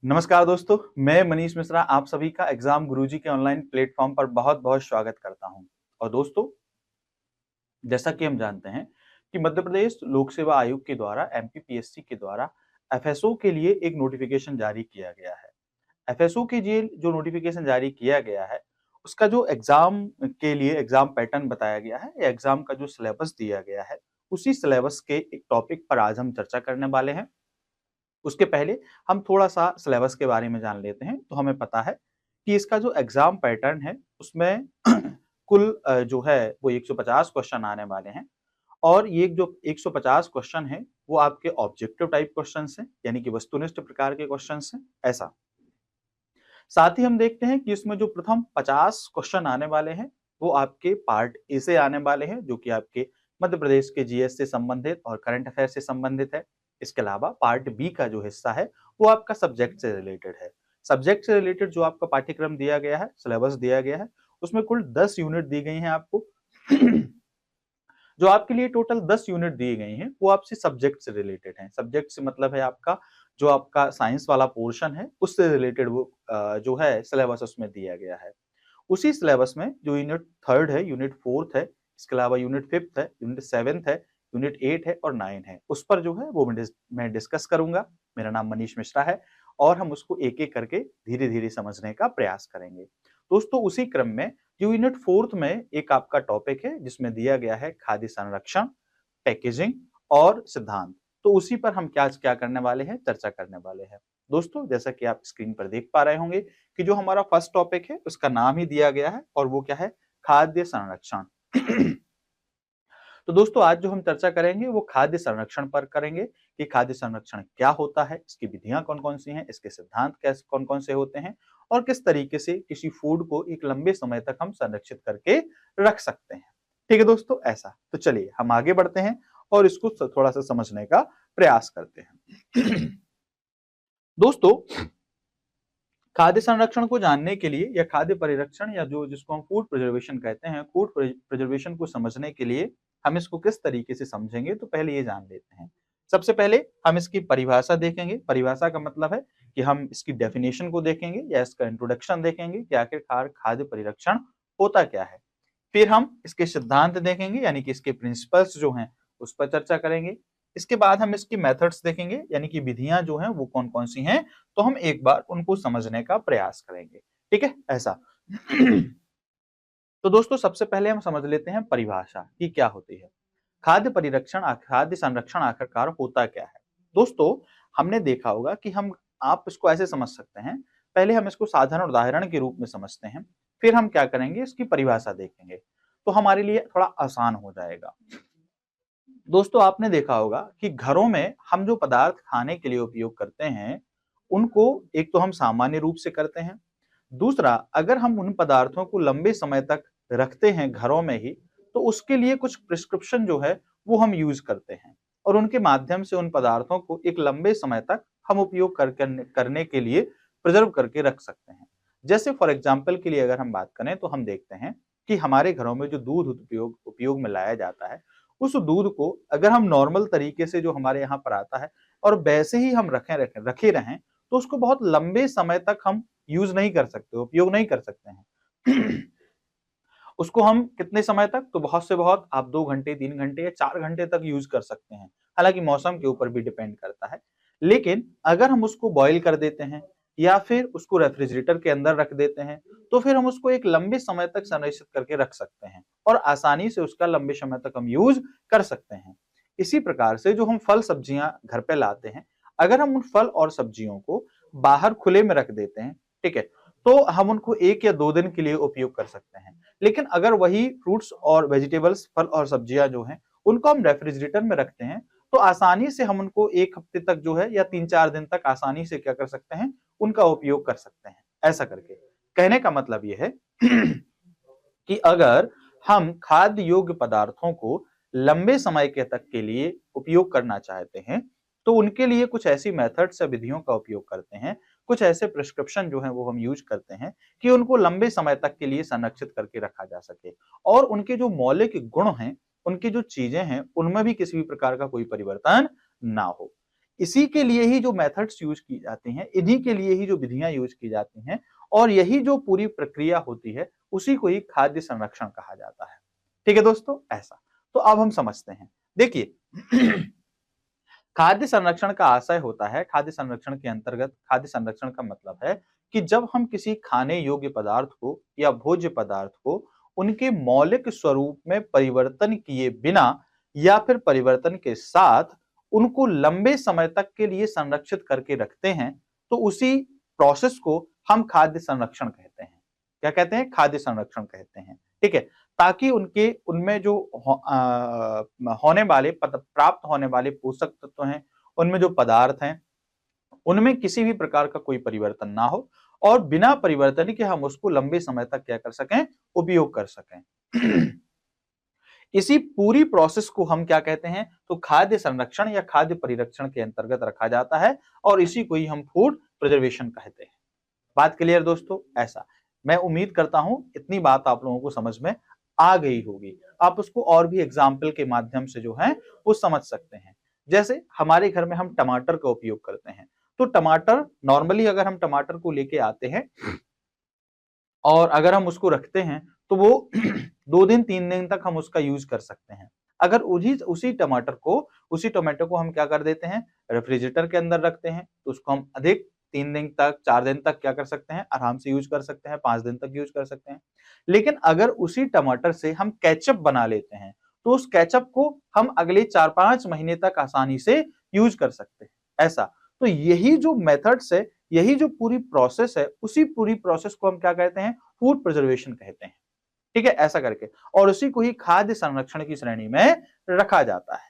नमस्कार दोस्तों, मैं मनीष मिश्रा आप सभी का एग्जाम गुरुजी के ऑनलाइन प्लेटफॉर्म पर बहुत-बहुत स्वागत करता हूं। और दोस्तों, जैसा कि हम जानते हैं कि मध्य प्रदेश लोक सेवा आयोग के द्वारा एमपीपीएससी के द्वारा एफएसओ के लिए एक नोटिफिकेशन जारी किया गया है। एफएसओ के लिए जो नोटिफिकेशन जारी किया गया है, उसका जो एग्जाम के लिए एग्जाम पैटर्न बताया गया है या एग्जाम का जो सिलेबस दिया गया है, उसी सिलेबस के एक टॉपिक पर आज हम चर्चा करने वाले हैं। उसके पहले हम थोड़ा-सा सिलेबस के बारे में जान लेते हैं। तो हमें पता है कि इसका जो एग्ज़ाम पैटर्न है उसमें कुल जो है वो 150 क्वेश्चन आने वाले हैं और ये जो 150 क्वेश्चन हैं वो आपके ऑब्जेक्टिव टाइप क्वेश्चन्स हैं, यानी कि वस्तुनिष्ठ प्रकार के क्वेश्चन्स हैं, ऐसा। साथ ही हम देखते हैं कि इसमें जो प्रथम 50 क्वेश्चन आने वाले हैं वो आपके पार्ट ए से आने वाले हैं, जो कि आपके मध्य प्रदेश के जीएस से संबंधित और करंट अफेयर से संबंधित है। इसके अलावा पार्ट बी का जो हिस्सा है वो आपका सब्जेक्ट से रिलेटेड है। सब्जेक्ट से रिलेटेड जो आपका पाठ्यक्रम दिया गया है, सिलेबस दिया गया है, उसमें कुल 10 यूनिट दी गई हैं आपको। जो आपके लिए टोटल 10 यूनिट दी गई हैं वो आपसे सब्जेक्ट से रिलेटेड हैं। सब्जेक्ट से मतलब है आपका जो आपका साइंस वाला पोर्शन है उससे रिलेटेड वो जो है सिलेबस उसमें दिया गया है। उसी सिलेबस में जो यूनिट 3 है, यूनिट 4 है, इसके अलावा यूनिट 5 है, यूनिट 7 है, यूनिट 8 है और 9 है। उस पर जो है वो मैं डिस्कस करूँगा। मेरा नाम मनीष मिश्रा है और हम उसको एक-एक करके धीरे-धीरे समझने का प्रयास करेंगे। दोस्तों, उसी क्रम में जो यूनिट 4th में एक आपका टॉपिक है जिसमें दिया गया है खाद्य संरक्षण, पैकेजिंग और सिद्धांत। तो उसी पर हम क्या-क्या करने वाले हैं, चर्चा करने वाले हैं। दोस्तों, जैसा कि आप स्क्रीन पर देख पा रहे होंगे कि जो हमारा फर्स्ट टॉपिक है उसका नाम ही दिया गया है और वो क्या है, खाद्य संरक्षण। तो दोस्तों, आज जो हम चर्चा करेंगे वो खाद्य संरक्षण पर करेंगे कि खाद्य संरक्षण क्या होता है, इसकी विधियां कौन-कौन सी हैं, इसके सिद्धांत कैसे कौन-कौन से होते हैं और किस तरीके से किसी फूड को एक लंबे समय तक हम संरक्षित करके रख सकते हैं। ठीक है दोस्तों, ऐसा। तो चलिए हम आगे बढ़ते हैं और इसको थोड़ा-सा समझने का प्रयास करते हैं। दोस्तों, खाद्य संरक्षण को जानने के लिए या खाद्य परिरक्षण या जो जिसको हम फूड प्रिजर्वेशन कहते हैं, फूड प्रिजर्वेशन को समझने के लिए हम इसको किस तरीके से समझेंगे, तो पहले ये जान लेते हैं। सबसे पहले हम इसकी परिभाषा देखेंगे। परिभाषा का मतलब है कि हम इसकी डेफिनेशन को देखेंगे या इसका इंट्रोडक्शन देखेंगे कि आखिरकार खाद्य परिरक्षण होता क्या है। फिर हम इसके सिद्धांत देखेंगे, यानी कि इसके प्रिंसिपल्स जो हैं उस पर चर्चा करेंगे। इसके बाद हम इसकी मेथड्स देखेंगे, यानी कि विधियां जो हैं वो कौन-कौन सी हैं, तो हम एक बार उनको समझने का प्रयास करेंगे। ठीक है, ऐसा। तो दोस्तों, सबसे पहले हम समझ लेते हैं परिभाषा कि क्या होती है। खाद्य संरक्षण आखिरकार होता क्या है। दोस्तों, हमने देखा होगा कि हम आप इसको ऐसे समझ सकते हैं। पहले हम इसको साधारण उदाहरण के रूप में समझते हैं, फिर हम क्या करेंगे, इसकी परिभाषा देखेंगे, तो हमारे लिए थोड़ा आसान हो जाएगा। दोस्तों, आपने देखा होगा कि घरों में हम जो पदार्थ खाने के लिए उपयोग करते हैं, उनको एक तो हम सामान्य रूप से करते हैं। दूसरा, अगर हम उन पदार्थों को लंबे समय तक रखते हैं घरों में ही, तो उसके लिए कुछ प्रिस्क्रिप्शन जो है, वो हम यूज़ करते हैं और उनके माध्यम से उन पदार्थों को एक लंबे समय तक हम उपयोग करने के लिए प्रिज़र्व करके रख सकते हैं। जैसे फॉर एग्ज़ाम्पल के लिए अगर हम बात करें, तो हम देखते हैं कि हमारे घरों में जो दूध उपयोग उपयोग में लाया जाता है, उस दूध को अगर हम नॉर्मल तरीके से जो हमारे यहाँ पर आता है और वैसे ही हम रखे रहें, तो उसको बहुत लंबे समय तक हम यूज़ नहीं कर सकते, उपयोग नहीं कर सकते हैं। उसको हम कितने समय तक, तो बहुत से बहुत आप 2 घंटे, 3 घंटे या 4 घंटे तक यूज़ कर सकते हैं। हालाँकि मौसम के ऊपर भी डिपेंड करता है। लेकिन अगर हम उसको बॉयल कर देते हैं या फिर उसको रेफ्रिजरेटर के अंदर रख देते हैं, तो फिर हम उसको एक लंबे समय तक संरक्षित करके रख सकते हैं और आसानी से उसका लंबे समय तक हम यूज़ कर सकते हैं। इसी प्रकार से जो हम फल-सब्जियाँ घर पे लाते हैं, अगर हम उन फल और सब्जियों को बाहर खुले में रख देते हैं, ठीक है? तो हम उनको 1 या 2 दिन के लिए उपयोग कर सकते हैं। लेकिन अगर वही फ्रूट्स और वेजिटेबल्स, फल और सब्जियाँ जो हैं, उनको हम रेफ्रिजरेटर में रखते हैं, तो आसानी से हम उनको 1 हफ्ते तक जो है या 3-4 दिन तक आसानी से क्या कर सकते हैं, उनका उपयोग कर सकते हैं, ऐसा करके। कहने का मतलब ये है कि अगर हम खाद्य योग्य पदार्थों को लंबे समय के तक के लिए उपयोग करना चाहते हैं, तो उनके लिए कुछ ऐसी मेथड्स या विधियों का उपयोग करते हैं, कुछ ऐसे प्रिस्क्रिप्शन जो हैं वो हम यूज़ करते हैं कि उनको लंबे समय तक के लिए संरक्षित करके रखा जा सके और उनके जो मौलिक गुण हैं, उनकी जो चीज़ें हैं, उनमें भी किसी भी प्रकार का कोई परिवर्तन ना हो। इसी के लिए ही जो मेथड्स यूज की जाती हैं, इन्हीं के लिए ही जो विधियां यूज की जाती हैं और यही जो पूरी प्रक्रिया होती है उसी को ही खाद्य संरक्षण कहा जाता है। ठीक है दोस्तों, ऐसा। तो अब हम समझते हैं। देखिए खाद्य संरक्षण का आशय होता है, खाद्य संरक्षण के अंतर्गत खाद्य संरक्षण का मतलब है कि जब हम किसी खाने योग्य पदार्थ को या भोज्य पदार्थ को उनके मौलिक स्वरूप में परिवर्तन किए बिना या फिर परिवर्तन के साथ उनको लंबे समय तक के लिए संरक्षित करके रखते हैं, तो उसी प्रोसेस को हम खाद्य संरक्षण कहते हैं। क्या कहते हैं? खाद्य संरक्षण कहते हैं। ठीक है, ताकि उनके उनमें जो होने वाले प्राप्त होने वाले पोषक तत्व हैं, उनमें जो पदार्थ हैं, उनमें किसी भी प्रकार का कोई परिवर्तन ना हो और बिना परिवर्तन के हम उसको लंबे समय तक क्या कर सकें? उपयोग कर सकें। इसी पूरी प्रोसेस को हम क्या कहते हैं? तो खाद्य संरक्षण या खाद्य परिरक्षण के अंतर्गत रखा जाता है और इसी को ही हम फूड प्रिजर्वेशन कहते हैं। बात क्लियर दोस्तों? ऐसा। मैं उम्मीद करता हूं इतनी बात आप लोगों को समझ में आ गई होगी। आप उसको और भी एग्जाम्पल के माध्यम से जो है वो समझ सकते हैं। जैसे हमारे घर में हम टमाटर का उपयोग करते हैं, तो टमाटर नॉर्मली अगर हम टमाटर को लेके आते हैं और अगर हम उसको रखते हैं तो वो 2 दिन 3 दिन तक हम उसका यूज कर सकते हैं। अगर उसी टमाटर को हम क्या कर देते हैं? रेफ्रिजरेटर के अंदर रखते हैं, तो उसको हम अधिक 3 दिन तक 4 दिन तक क्या कर सकते हैं? आराम से यूज कर सकते हैं, 5 दिन तक यूज कर सकते हैं। लेकिन अगर उसी टमाटर से हम केचप बना लेते हैं, तो उस केचप को हम अगले 4-5 महीने तक आसानी से यूज कर सकते हैं। ऐसा। तो यही जो मेथड्स है, यही जो पूरी प्रोसेस है, उसी पूरी प्रोसेस को हम क्या कहते हैं? फूड प्रिजर्वेशन कहते हैं। ठीक है, ऐसा करके और उसी को ही खाद्य संरक्षण की श्रेणी में रखा जाता है।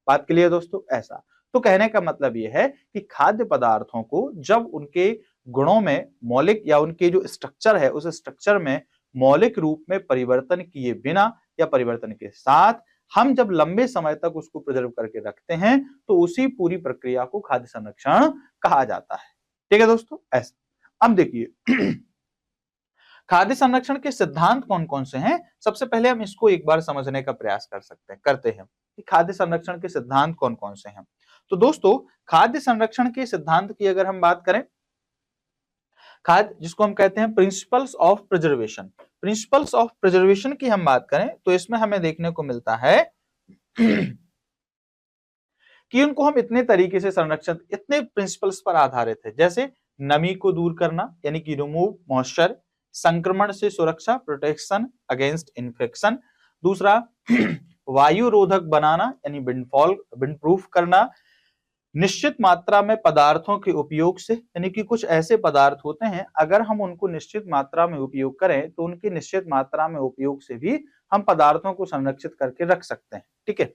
बात क्लियर दोस्तों? ऐसा। तो कहने का मतलब यह है कि खाद्य पदार्थों को जब उनके गुणों में मौलिक या उनके जो स्ट्रक्चर है, उस स्ट्रक्चर में मौलिक रूप में परिवर्तन किए बिना या परिवर्तन के साथ हम जब लंबे समय तक उसको प्रिजर्व करके रखते हैं, तो उसी पूरी प्रक्रिया को खाद्य संरक्षण कहा जाता है। ठीक है दोस्तों, ऐसा। अब देखिए खाद्य संरक्षण के सिद्धांत कौन कौन से हैं? सबसे पहले हम इसको एक बार समझने का प्रयास करते हैं कि खाद्य संरक्षण के सिद्धांत कौन कौन से हैं। तो दोस्तों खाद्य संरक्षण के सिद्धांत की अगर हम बात करें, खाद्य जिसको हम कहते हैं principles of preservation, principles of preservation की हम बात करें तो इसमें हमें देखने को मिलता है कि उनको हम इतने तरीके से संरक्षण, इतने प्रिंसिपल्स पर आधारित है। जैसे नमी को दूर करना यानी कि रिमूव मॉइस्चर, संक्रमण से सुरक्षा प्रोटेक्शन अगेंस्ट इन्फेक्शन, दूसरा वायु रोधक बनाना यानी विंड प्रूफ करना, निश्चित मात्रा में पदार्थों के उपयोग से यानी कि कुछ ऐसे पदार्थ होते हैं अगर हम उनको निश्चित मात्रा में उपयोग करें तो उनकी निश्चित मात्रा में उपयोग से भी हम पदार्थों को संरक्षित करके रख सकते हैं। ठीक है,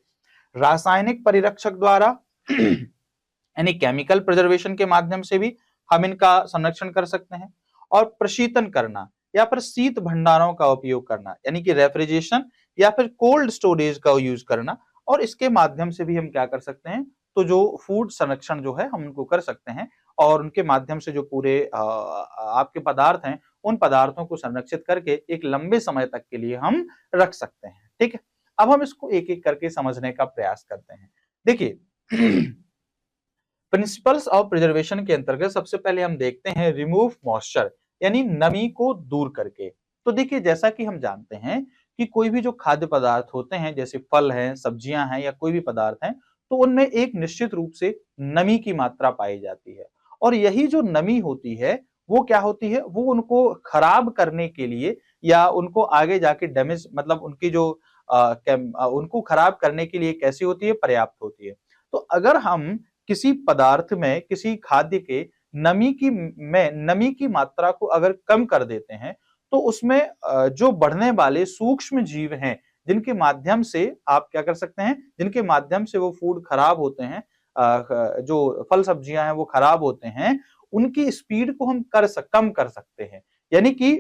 रासायनिक परिरक्षक द्वारा यानी केमिकल प्रिजर्वेशन के माध्यम से भी हम इनका संरक्षण कर सकते हैं, और प्रशीतन करना या फिर शीत भंडारों का उपयोग करना यानी कि रेफ्रिजरेशन या फिर कोल्ड स्टोरेज का यूज करना, और इसके माध्यम से भी हम क्या कर सकते हैं? तो जो फूड संरक्षण जो है हम उनको कर सकते हैं और उनके माध्यम से जो पूरे आपके पदार्थ हैं उन पदार्थों को संरक्षित करके एक लंबे समय तक के लिए हम रख सकते हैं। ठीक है, अब हम इसको एक एक करके समझने का प्रयास करते हैं। देखिए प्रिंसिपल्स ऑफ प्रिजर्वेशन के अंतर्गत सबसे पहले हम देखते हैं रिमूव मॉइस्चर यानी नमी को दूर करके। तो देखिए जैसा कि हम जानते हैं कि कोई भी जो खाद्य पदार्थ होते हैं जैसे फल हैं, सब्जियां हैं या कोई भी पदार्थ हैं, तो उनमें एक निश्चित रूप से नमी की मात्रा पाई जाती है और यही जो नमी होती है वो क्या होती है? वो उनको खराब करने के लिए या उनको आगे जाके डैमेज मतलब उनकी जो उनको खराब करने के लिए कैसी होती है? पर्याप्त होती है। तो अगर हम किसी पदार्थ में किसी खाद्य के नमी की मात्रा को अगर कम कर देते हैं तो उसमें जो बढ़ने वाले सूक्ष्म जीव हैं जिनके माध्यम से आप क्या कर सकते हैं, जिनके माध्यम से वो फूड खराब होते हैं, जो फल सब्जियां हैं वो खराब होते हैं, उनकी स्पीड को हम कम कर सकते हैं। यानी कि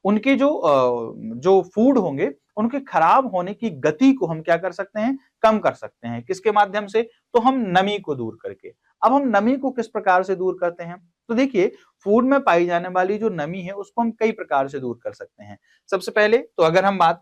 उनके जो फूड होंगे उनके खराब होने की गति को हम क्या कर सकते हैं? कम कर सकते हैं। किसके माध्यम से? तो हम नमी को दूर करके। अब हम नमी को किस प्रकार से दूर करते हैं? तो देखिए फूड में पाई जाने वाली जो नमी है उसको हम कई प्रकार से दूर कर सकते हैं। सबसे पहले तो अगर हम बात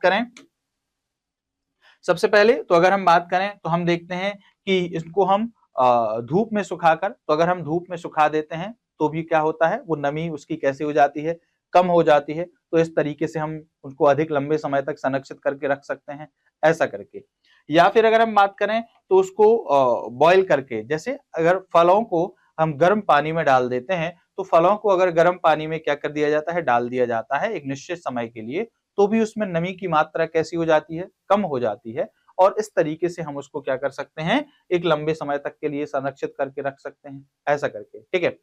करें तो हम देखते हैं कि इसको हम धूप में सुखाकर, तो अगर हम धूप में सुखा देते हैं तो भी क्या होता है, वो नमी उसकी कैसी हो जाती है, कम हो जाती है। तो इस तरीके से हम उसको अधिक लंबे समय तक संरक्षित करके रख सकते हैं, ऐसा करके। या फिर अगर हम बात करें तो उसको बॉयल करके, जैसे अगर फलों को हम गर्म पानी में डाल देते हैं, तो फलों को अगर गर्म पानी में क्या कर दिया जाता है, डाल दिया जाता है एक निश्चित समय के लिए, तो भी उसमें नमी की मात्रा कैसी हो जाती है, कम हो जाती है। और इस तरीके से हम उसको क्या कर सकते हैं, एक लंबे समय तक के लिए संरक्षित करके रख सकते हैं, ऐसा करके, ठीक है।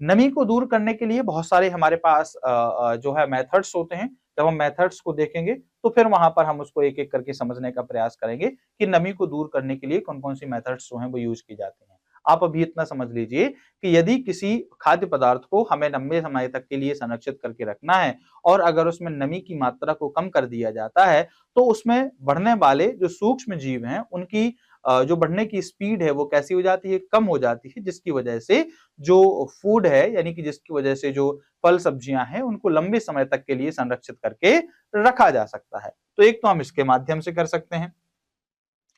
नमी को दूर करने के लिए बहुत सारे हमारे पास जो है मेथड्स होते हैं। जब हम मेथड्स को देखेंगे तो फिर वहां पर हम उसको एक-एक करके समझने का प्रयास करेंगे कि नमी को दूर करने के लिए कौन-कौन सी मेथड्स जो हैं वो यूज की जाती हैं। आप अभी इतना समझ लीजिए कि यदि किसी खाद्य पदार्थ को हमें लंबे समय तक के लिए संरक्षित करके रखना है और अगर उसमें नमी की मात्रा को कम कर दिया जाता है, तो उसमें बढ़ने वाले जो सूक्ष्म जीव हैं, उनकी जो बढ़ने की स्पीड है वो कैसी हो जाती है, कम हो जाती है, जिसकी वजह से जो फूड है, यानी कि जिसकी वजह से जो फल सब्जियां हैं उनको लंबे समय तक के लिए संरक्षित करके रखा जा सकता है। तो एक तो हम इसके माध्यम से कर सकते हैं।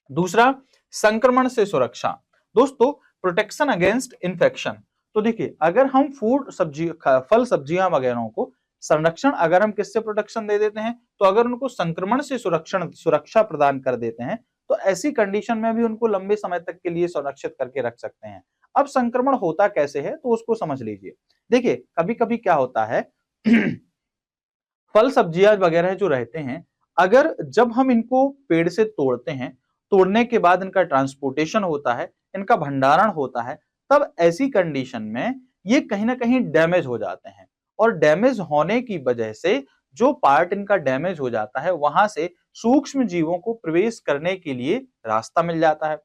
दूसरा, संक्रमण से सुरक्षा। दोस्तों, प्रोटेक्शन अगेंस्ट इन्फेक्शन। तो देखिए, अगर हम फल सब्जियां वगैरह को संरक्षण, अगर हम किससे प्रोटेक्शन दे देते हैं, तो अगर उनको संक्रमण से सुरक्षा प्रदान कर देते हैं, तो ऐसी कंडीशन में भी उनको लंबे समय तक के लिए संरक्षित करके रख सकते हैं। अब संक्रमण होता कैसे है, तो उसको समझ लीजिए। देखिए, कभी कभी क्या होता है फल सब्जियां वगैरह जो रहते हैं, अगर जब हम इनको पेड़ से तोड़ते हैं, तोड़ने के बाद इनका ट्रांसपोर्टेशन होता है, इनका भंडारण होता है, तब ऐसी कंडीशन में ये कहीं ना कहीं डैमेज हो जाते हैं। और डैमेज होने की वजह से जो पार्ट इनका डैमेज हो जाता है, वहां से सूक्ष्म जीवों को प्रवेश करने के लिए रास्ता मिल जाता है।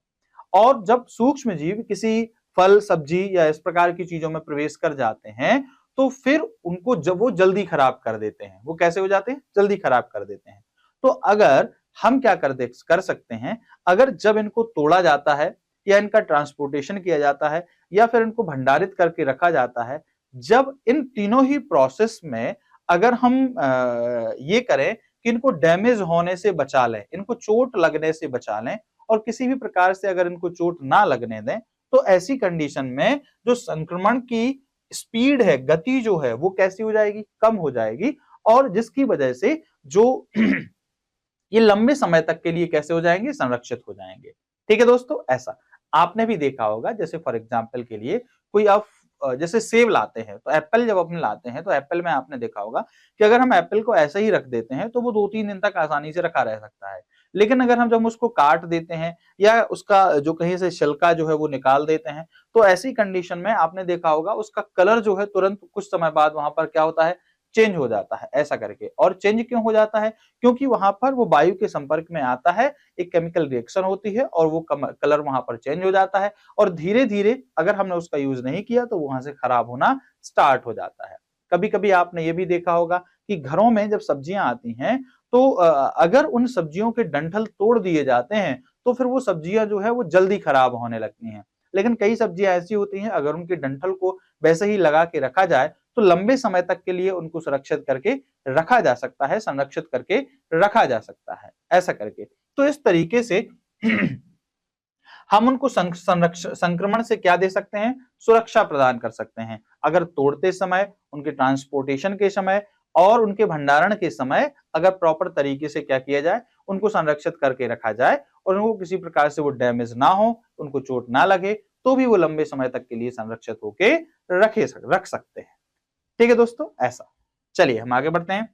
और जब सूक्ष्म जीव किसी फल सब्जी या इस प्रकार की चीजों में प्रवेश कर जाते हैं, तो फिर उनको जब वो जल्दी खराब कर देते हैं। वो कैसे हो जाते हैं, जल्दी खराब कर देते हैं। तो अगर हम क्या कर सकते हैं, अगर जब इनको तोड़ा जाता है या इनका ट्रांसपोर्टेशन किया जाता है या फिर इनको भंडारित करके रखा जाता है, जब इन तीनों ही प्रोसेस में अगर हम ये करें कि इनको डैमेज होने से बचा लें, इनको चोट लगने से बचा लें और किसी भी प्रकार से अगर इनको चोट ना लगने दें, तो ऐसी कंडीशन में जो संक्रमण की स्पीड है, गति जो है, वो कैसी हो जाएगी, कम हो जाएगी। और जिसकी वजह से जो ये लंबे समय तक के लिए कैसे हो जाएंगे, संरक्षित हो जाएंगे। ठीक है दोस्तों, ऐसा आपने भी देखा होगा। जैसे फॉर एग्जाम्पल के लिए कोई आप जैसे सेब लाते हैं, तो एप्पल जब अपने लाते हैं, तो एप्पल में आपने देखा होगा कि अगर हम एप्पल को ऐसे ही रख देते हैं, तो वो 2-3 दिन तक आसानी से रखा रह सकता है। लेकिन अगर हम जब उसको काट देते हैं या उसका जो कहीं से छिलका जो है वो निकाल देते हैं, तो ऐसी कंडीशन में आपने देखा होगा उसका कलर जो है तुरंत कुछ समय बाद वहां पर क्या होता है, चेंज हो जाता है, ऐसा करके। और चेंज क्यों हो जाता है, क्योंकि वहां पर वो वायु के संपर्क में आता है, एक केमिकल रिएक्शन होती है और वो कलर वहां पर चेंज हो जाता है। और धीरे धीरे अगर हमने उसका यूज नहीं किया तो वहां से खराब होना स्टार्ट हो जाता है। कभी कभी आपने ये भी देखा होगा कि घरों में जब सब्जियां आती हैं, तो अगर उन सब्जियों के डंठल तोड़ दिए जाते हैं, तो फिर वो सब्जियां जो है वो जल्दी खराब होने लगती हैं। लेकिन कई सब्जियां ऐसी होती हैं, अगर उनके डंठल को वैसे ही लगा के रखा जाए, तो लंबे समय तक के लिए उनको सुरक्षित करके रखा जा सकता है, संरक्षित करके रखा जा सकता है, ऐसा करके। तो इस तरीके से हम उनको संक्रमण से क्या दे सकते हैं, सुरक्षा प्रदान कर सकते हैं। अगर तोड़ते समय, उनके ट्रांसपोर्टेशन के समय और उनके भंडारण के समय अगर प्रॉपर तरीके से क्या किया जाए, उनको संरक्षित करके रखा जाए और उनको किसी प्रकार से वो डैमेज ना हो, उनको चोट ना लगे, तो भी वो लंबे समय तक के लिए संरक्षित होके रख सकते हैं। ठीक है दोस्तों, ऐसा। चलिए हम आगे बढ़ते हैं।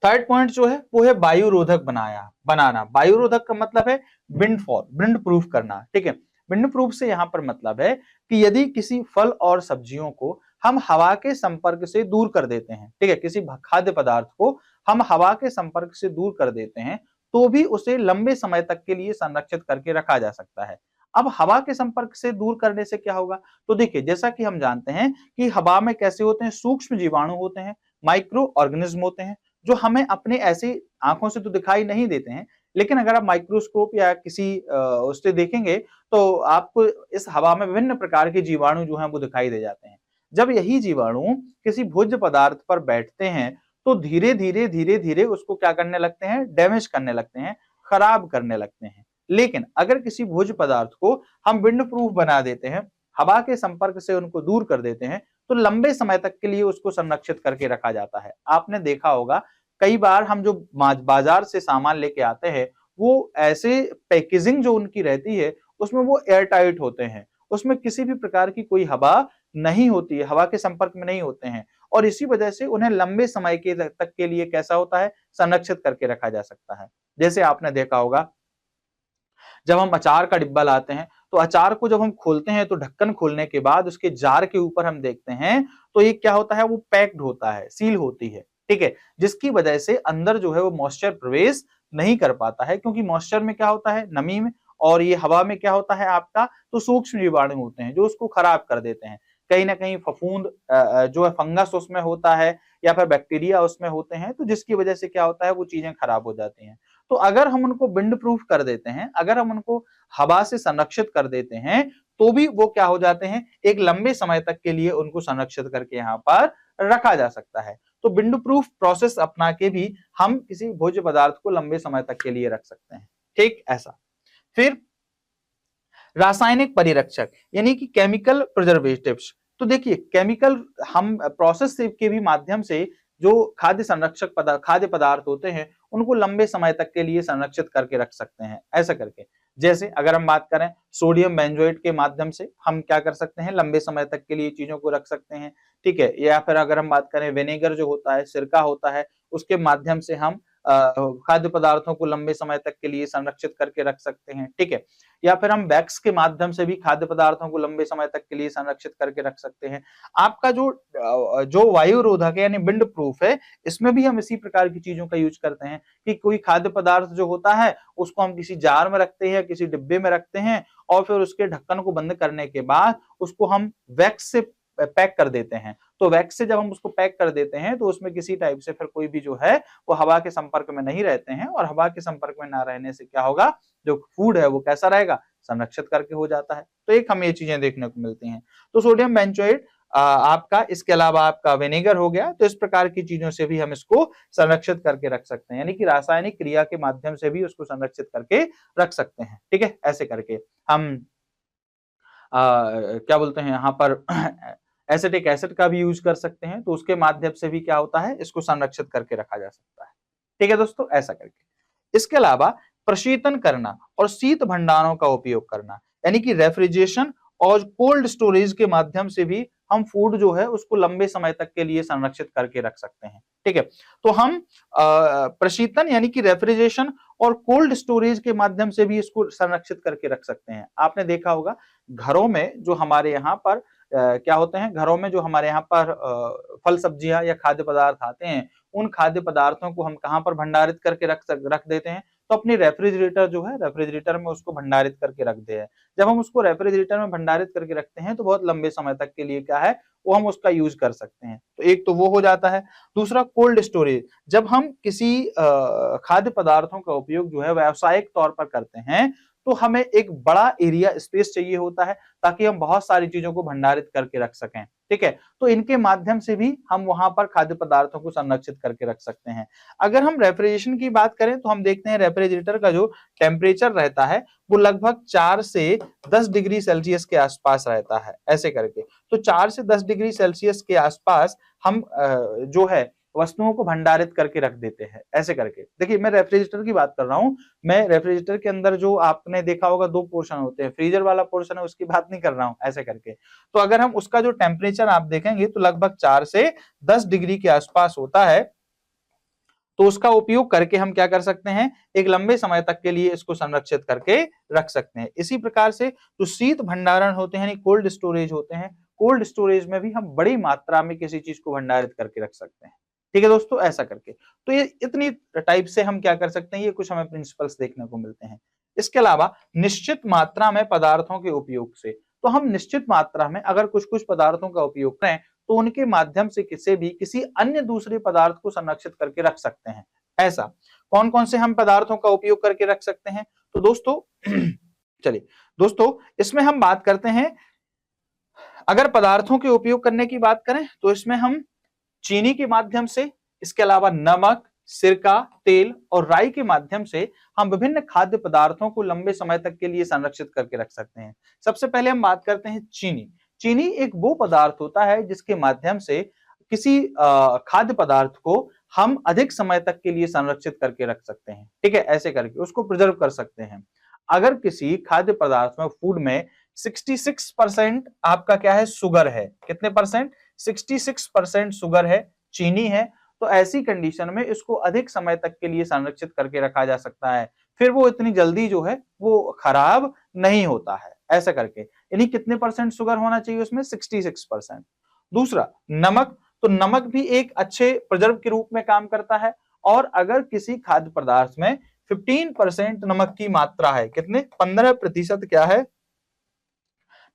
थर्ड पॉइंट जो है वो है वायु रोधक बनाना। वायु रोधक का मतलब है विंड प्रूफ करना। ठीक है, विंड प्रूफ से यहां पर मतलब है कि यदि किसी फल और सब्जियों को हम हवा के संपर्क से दूर कर देते हैं, ठीक है, किसी खाद्य पदार्थ को हम हवा के संपर्क से दूर कर देते हैं, तो भी उसे लंबे समय तक के लिए संरक्षित करके रखा जा सकता है। अब हवा के संपर्क से दूर करने से क्या होगा, तो देखिए, जैसा कि हम जानते हैं कि हवा में कैसे होते हैं, सूक्ष्म जीवाणु होते हैं, माइक्रो ऑर्गेनिज्म होते हैं, जो हमें अपने ऐसी आंखों से तो दिखाई नहीं देते हैं। लेकिन अगर आप माइक्रोस्कोप या किसी उससे देखेंगे, तो आपको इस हवा में विभिन्न प्रकार के जीवाणु जो हैं वो दिखाई दे जाते हैं। जब यही जीवाणु किसी भोज्य पदार्थ पर बैठते हैं, तो धीरे धीरे उसको क्या करने लगते हैं, डैमेज करने लगते हैं, खराब करने लगते हैं। लेकिन अगर किसी भोज्य पदार्थ को हम विंड प्रूफ बना देते हैं, हवा के संपर्क से उनको दूर कर देते हैं, तो लंबे समय तक के लिए उसको संरक्षित करके रखा जाता है। आपने देखा होगा कई बार हम जो बाजार से सामान लेके आते हैं, वो ऐसे पैकेजिंग जो उनकी रहती है उसमें वो एयर टाइट होते हैं, उसमें किसी भी प्रकार की कोई हवा नहीं होती है, हवा के संपर्क में नहीं होते हैं, और इसी वजह से उन्हें लंबे समय के तक के लिए कैसा होता है, संरक्षित करके रखा जा सकता है। जैसे आपने देखा होगा जब हम अचार का डिब्बा लाते हैं, तो अचार को जब हम खोलते हैं तो ढक्कन खोलने के बाद उसके जार के ऊपर हम देखते हैं तो ये क्या होता है, वो पैक्ड होता है, सील होती है, ठीक है, जिसकी वजह से अंदर जो है वो मॉइस्चर प्रवेश नहीं कर पाता है, क्योंकि मॉइस्चर में क्या होता है, नमी में, और ये हवा में क्या होता है आपका, तो सूक्ष्म जीवाणु होते हैं जो उसको खराब कर देते हैं। कहीं ना कहीं फफूंद जो है फंगस उसमें होता है या फिर बैक्टीरिया उसमें होते हैं, तो जिसकी वजह से क्या होता है, वो चीजें खराब हो जाती हैं। तो अगर हम उनको विंड प्रूफ कर देते हैं, अगर हम उनको हवा से संरक्षित कर देते हैं, तो भी वो क्या हो जाते हैं, एक लंबे समय तक के लिए उनको संरक्षित करके यहाँ पर रखा जा सकता है। तो विंड प्रूफ प्रोसेस अपना के भी हम किसी भोज्य पदार्थ को लंबे समय तक के लिए रख सकते हैं, ठीक ऐसा। फिर रासायनिक परिरक्षक यानी कि केमिकल प्रिजर्वेटिव्स। तो देखिए केमिकल हम प्रोसेस के भी माध्यम से जो खाद्य पदार्थ होते हैं उनको लंबे समय तक के लिए संरक्षित करके रख सकते हैं, ऐसा करके। जैसे अगर हम बात करें सोडियम बेंजोएट के माध्यम से हम क्या कर सकते हैं, लंबे समय तक के लिए चीजों को रख सकते हैं, ठीक है। या फिर अगर हम बात करें विनेगर जो होता है, सिरका होता है, उसके माध्यम से हम खाद्य पदार्थों को लंबे समय तक के लिए संरक्षित करके रख सकते हैं, ठीक है। या फिर हम वैक्स के माध्यम से भी खाद्य पदार्थों को लंबे समय तक के लिए संरक्षित करके रख सकते हैं। आपका जो वायु रोधक है यानी विंड प्रूफ है, इसमें भी हम इसी प्रकार की चीजों का यूज करते हैं कि कोई खाद्य पदार्थ जो होता है उसको हम किसी जार में रखते हैं, किसी डिब्बे में रखते हैं, और फिर उसके ढक्कन को बंद करने के बाद उसको हम वैक्स से पैक कर देते हैं। तो वैक्स से जब हम उसको पैक कर देते हैं तो उसमें किसी टाइप से फिर कोई भी जो है वो हवा के संपर्क में नहीं रहते हैं, और हवा के संपर्क में ना रहने से क्या होगा, जो फूड है वो कैसा रहेगा, संरक्षित करके हो जाता है। तो एक हमें ये चीजें देखने को मिलती हैं। तो सोडियम बेंजोएट आपका, इसके अलावा आपका विनेगर हो गया, तो इस प्रकार की चीजों से भी हम इसको संरक्षित करके रख सकते हैं, यानी कि रासायनिक क्रिया के माध्यम से भी उसको संरक्षित करके रख सकते हैं, ठीक है। ऐसे करके हम क्या बोलते हैं यहाँ पर एसिटिक एसिड का भी यूज कर सकते हैं, तो उसके माध्यम से भी क्या होता है, इसको संरक्षित करके रखा जा सकता है, ठीक है दोस्तों, ऐसा करके। इसके अलावा प्रशीतन करना और शीत भंडारों का उपयोग करना, यानी कि रेफ्रिजरेशन और कोल्ड स्टोरेज के माध्यम से भी हम फूड जो है उसको लंबे समय तक के लिए संरक्षित करके रख सकते हैं, ठीक है। तो हम प्रशीतन यानी कि रेफ्रिजरेशन और कोल्ड स्टोरेज के माध्यम से भी इसको संरक्षित करके रख सकते हैं। आपने देखा होगा घरों में जो हमारे यहाँ पर क्या होते हैं, घरों में जो हमारे यहाँ पर फल सब्जियां या खाद्य पदार्थ आते हैं, उन खाद्य पदार्थों को हम कहाँ पर भंडारित करके रख देते हैं, तो अपनी रेफ्रिजरेटर जो है, रेफ्रिजरेटर में उसको भंडारित करके रख दे हैं। जब हम उसको रेफ्रिजरेटर में भंडारित करके रखते हैं तो बहुत लंबे समय तक के लिए क्या है, वो हम उसका यूज कर सकते हैं। तो एक तो वो हो जाता है। दूसरा कोल्ड स्टोरेज, जब हम किसी खाद्य पदार्थों का उपयोग जो है व्यावसायिक तौर पर करते हैं, तो हमें एक बड़ा एरिया स्पेस चाहिए होता है ताकि हम बहुत सारी चीजों को भंडारित करके रख सकें, ठीक है। तो इनके माध्यम से भी हम वहां पर खाद्य पदार्थों को संरक्षित करके रख सकते हैं। अगर हम रेफ्रिजरेशन की बात करें तो हम देखते हैं रेफ्रिजरेटर का जो टेम्परेचर रहता है वो लगभग 4 से 10 डिग्री सेल्सियस के आसपास रहता है, ऐसे करके। तो 4 से 10 डिग्री सेल्सियस के आसपास हम जो है वस्तुओं को भंडारित करके रख देते हैं, ऐसे करके। देखिए मैं रेफ्रिजरेटर की बात कर रहा हूँ, मैं रेफ्रिजरेटर के अंदर जो आपने देखा होगा 2 पोर्शन होते हैं, फ्रीजर वाला पोर्शन है उसकी बात नहीं कर रहा हूँ, ऐसे करके। तो अगर हम उसका जो टेम्परेचर आप देखेंगे तो लगभग 4 से 10 डिग्री के आसपास होता है, तो उसका उपयोग करके हम क्या कर सकते हैं, एक लंबे समय तक के लिए इसको संरक्षित करके रख सकते हैं। इसी प्रकार से जो शीत भंडारण होते हैं यानी कोल्ड स्टोरेज होते हैं, कोल्ड स्टोरेज में भी हम बड़ी मात्रा में किसी चीज को भंडारित करके रख सकते हैं, ठीक है दोस्तों, ऐसा करके। तो ये इतनी टाइप से हम क्या कर सकते हैं, ये कुछ हमें प्रिंसिपल्स देखने को मिलते हैं। इसके अलावा निश्चित मात्रा में पदार्थों के उपयोग से, तो हम निश्चित मात्रा में अगर कुछ कुछ पदार्थों का उपयोग करें तो उनके माध्यम से किसी अन्य दूसरे पदार्थ को संरक्षित करके रख सकते हैं। ऐसा कौन कौन से हम पदार्थों का उपयोग करके रख सकते हैं, तो दोस्तों चलिए दोस्तों इसमें हम बात करते हैं। अगर पदार्थों के उपयोग करने की बात करें तो इसमें हम चीनी के माध्यम से, इसके अलावा नमक, सिरका, तेल और राई के माध्यम से हम विभिन्न खाद्य पदार्थों को लंबे समय तक के लिए संरक्षित करके रख सकते हैं। सबसे पहले हम बात करते हैं चीनी। चीनी एक वो पदार्थ होता है जिसके माध्यम से किसी खाद्य पदार्थ को हम अधिक समय तक के लिए संरक्षित करके रख सकते हैं। ठीक है, ऐसे करके उसको प्रिजर्व कर सकते हैं। अगर किसी खाद्य पदार्थ में, फूड में 66% आपका क्या है, शुगर है। कितने परसेंट? 66% शुगर है, चीनी है। तो ऐसी कंडीशन में इसको अधिक समय तक के लिए संरक्षित करके रखा जा सकता है। फिर वो इतनी जल्दी जो है वो खराब नहीं होता है, ऐसा करके। यानी कितने परसेंट शुगर होना चाहिए उसमें? 66%। दूसरा, नमक। तो नमक भी एक अच्छे प्रिजर्व के रूप में काम करता है। और अगर किसी खाद्य पदार्थ में 15% नमक की मात्रा है, कितने? 15% क्या है?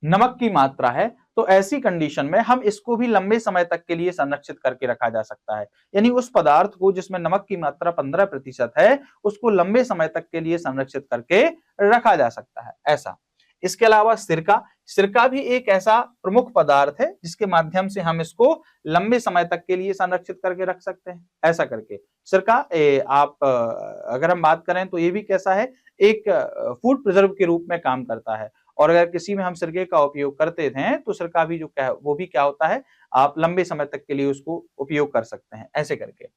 नमक की मात्रा है। तो ऐसी कंडीशन में हम इसको भी लंबे समय तक के लिए संरक्षित करके रखा जा सकता है। यानी उस पदार्थ को जिसमें नमक की मात्रा 15% है, उसको लंबे समय तक के लिए संरक्षित करके रखा जा सकता है, ऐसा। इसके अलावा सिरका। सिरका भी एक ऐसा प्रमुख पदार्थ है जिसके माध्यम से हम इसको लंबे समय तक के लिए संरक्षित करके रख सकते हैं, ऐसा करके। सिरका अगर हम बात करें तो ये भी कैसा है, एक फूड प्रिजर्व के रूप में काम करता है। और अगर किसी में हम सिरके का उपयोग करते हैं तो सिरका भी जो क्या है, वो भी क्या होता है, आप लंबे समय तक के लिए उसको उपयोग कर सकते हैं, ऐसे करके।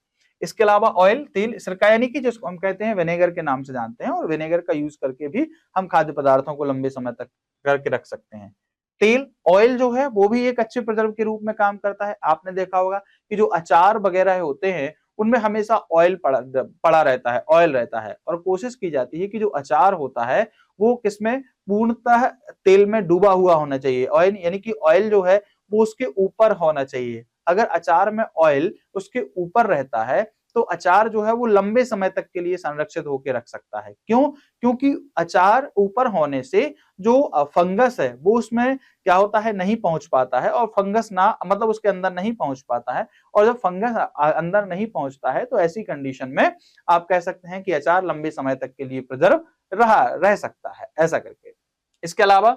इसके अलावा ऑयल, तेल, सिरका यानी कि जिसको हम कहते हैं विनेगर के नाम से जानते हैं, और विनेगर का यूज करके भी हम खाद्य पदार्थों को लंबे समय तक करके रख सकते हैं। तेल, ऑयल जो है वो भी एक अच्छे प्रिजर्व के रूप में काम करता है। आपने देखा होगा कि जो अचार वगैरह होते हैं उनमें हमेशा ऑयल पड़ा रहता है, ऑयल रहता है, और कोशिश की जाती है कि जो अचार होता है वो किसमें, पूर्णतः तेल में डूबा हुआ होना चाहिए। ऑयल यानी कि ऑयल जो है वो उसके ऊपर होना चाहिए। अगर अचार में ऑयल उसके ऊपर रहता है तो अचार जो है वो लंबे समय तक के लिए संरक्षित होकर रख सकता है। क्यों? क्योंकि अचार ऊपर होने से जो फंगस है वो उसमें क्या होता है, नहीं पहुंच पाता है, और फंगस ना मतलब उसके अंदर नहीं पहुंच पाता है। और जब फंगस अंदर नहीं पहुंचता है तो ऐसी कंडीशन में आप कह सकते हैं कि अचार लंबे समय तक के लिए प्रिजर्व रह सकता है, ऐसा करके। इसके अलावा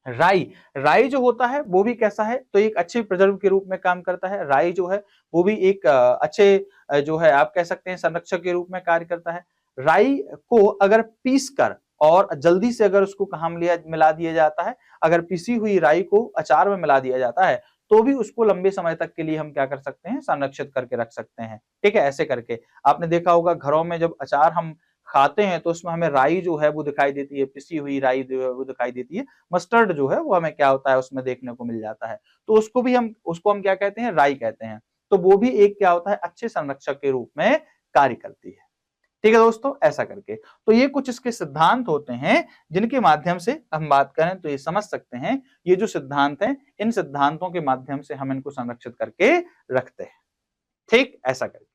राई। राई जो होता है वो भी कैसा है, तो एक अच्छे प्रिजर्व के रूप में काम करता है। राई जो है वो भी एक अच्छे जो है आप कह सकते हैं संरक्षक के रूप में कार्य करता है। राई को अगर पीस कर और जल्दी से अगर उसको कहाँ मिला दिया जाता है, अगर पिसी हुई राई को अचार में मिला दिया जाता है तो भी उसको लंबे समय तक के लिए हम क्या कर सकते हैं, संरक्षित करके रख सकते हैं। ठीक है, ऐसे करके। आपने देखा होगा घरों में जब अचार हम खाते हैं तो उसमें हमें राई जो है वो दिखाई देती है, पिसी हुई राई जो है वो दिखाई देती है। मस्टर्ड जो है वो हमें क्या होता है, उसमें देखने को मिल जाता है। तो उसको हम क्या कहते हैं, राई कहते हैं। तो वो भी एक क्या होता है, अच्छे संरक्षक के रूप में कार्य करती है। ठीक है दोस्तों, ऐसा करके। तो ये कुछ इसके सिद्धांत होते हैं जिनके माध्यम से हम बात करें तो ये समझ सकते हैं, ये जो सिद्धांत हैं इन सिद्धांतों के माध्यम से हम इनको संरक्षित करके रखते हैं। ठीक, ऐसा करके।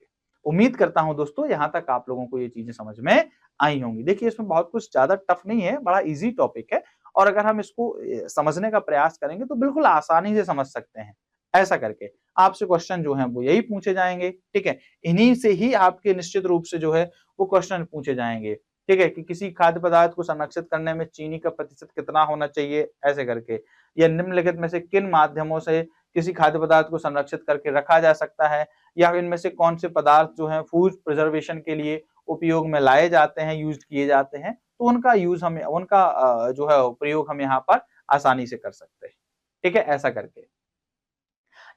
उम्मीद करता हूं दोस्तों यहां तक आप लोगों को ये चीजें समझ में आई होंगी। देखिए इसमें बहुत कुछ ज्यादा टफ नहीं है, बड़ा इजी टॉपिक है, और अगर हम इसको समझने का प्रयास करेंगे तो बिल्कुल आसानी से समझ सकते हैं, ऐसा करके। आपसे क्वेश्चन जो है वो यही पूछे जाएंगे। ठीक है, इन्हीं से ही आपके निश्चित रूप से जो है वो क्वेश्चन पूछे जाएंगे। ठीक है, कि किसी खाद्य पदार्थ को संरक्षित करने में चीनी का प्रतिशत कितना होना चाहिए, ऐसे करके। या निम्नलिखित में से किन माध्यमों से किसी खाद्य पदार्थ को संरक्षित करके रखा जा सकता है, या इनमें से कौन से पदार्थ जो हैं फूड प्रिजर्वेशन के लिए उपयोग में लाए जाते हैं, यूज किए जाते हैं, तो उनका जो है प्रयोग हम यहाँ पर आसानी से कर सकते हैं। ठीक है, ऐसा करके।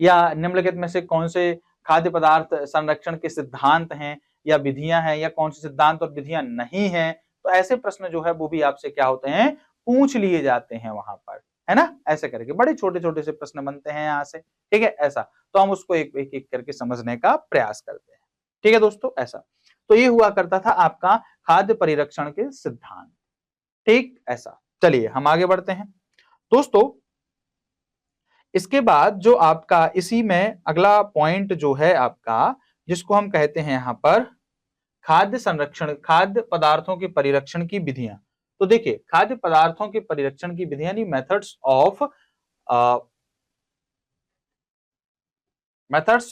या निम्नलिखित में से कौन से खाद्य पदार्थ संरक्षण के सिद्धांत हैं या विधियां हैं, या कौन से सिद्धांत और विधियां नहीं हैं, तो ऐसे प्रश्न जो है वो भी आपसे क्या होते हैं, पूछ लिए जाते हैं वहां पर, है ना। ऐसे करके बड़े छोटे छोटे से प्रश्न बनते हैं यहाँ से। ठीक है, ऐसा। तो हम उसको एक एक करके समझने का प्रयास करते हैं। ठीक है दोस्तों, ऐसा। तो ये हुआ करता था आपका खाद्य परिरक्षण के सिद्धांत। ठीक, ऐसा। चलिए हम आगे बढ़ते हैं दोस्तों। इसके बाद जो आपका इसी में अगला पॉइंट जो है आपका, जिसको हम कहते हैं यहां पर खाद्य संरक्षण, खाद्य पदार्थों के परिरक्षण की विधियां। तो देखिए खाद्य पदार्थों के परिरक्षण की विधियां यानी मेथड्स